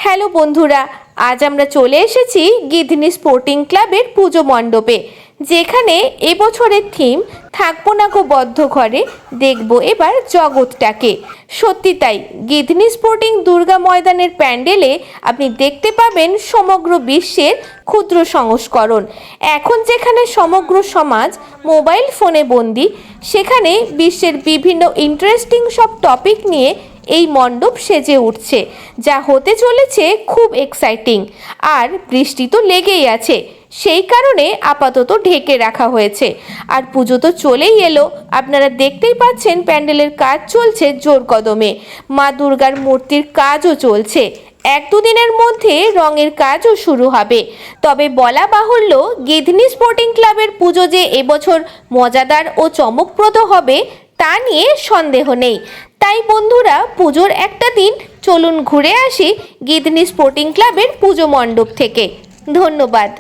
Hello বন্ধুরা, আজ আমরা চলে এসেছি গিধনি স্পোর্টিং ক্লাবের পুজো মণ্ডপে, যেখানে এবছরের থিম থাকবো না গো বদ্ধ ঘরে, দেখবো এবার জগৎটাকে। সত্যি তাই, গিধনি স্পোর্টিং দুর্গা ময়দানের প্যান্ডেলে আপনি দেখতে পাবেন সমগ্র বিশ্বের ক্ষুদ্র সংস্করণ। এখন যেখানে সমগ্র সমাজ মোবাইল ফোনে বন্দি, সেখানে বিশ্বের বিভিন্ন ইন্টারেস্টিং সব টপিক নিয়ে এই মণ্ডপ সেজে উঠছে, যা হতে চলেছে খুব এক্সাইটিং। আর বৃষ্টি তো লেগেই আছে, সেই কারণে আপাতত ঢেকে রাখা হয়েছে। আর পুজো তো চলেই এলো, আপনারা দেখতেই পাচ্ছেন প্যান্ডেলের কাজ চলছে জোর কদমে। মা দুর্গার মূর্তির কাজও চলছে, এক দুদিনের মধ্যে রঙের কাজও শুরু হবে। তবে বলা বাহুল্য, গিধনি স্পোর্টিং ক্লাবের পুজো যে এবছর মজাদার ও চমকপ্রদ হবে তা নিয়ে সন্দেহ নেই। তাই বন্ধুরা, পুজোর একটা দিন চলুন ঘুরে আসি গিধনি স্পোর্টিং ক্লাবের পুজো মণ্ডপ থেকে। ধন্যবাদ।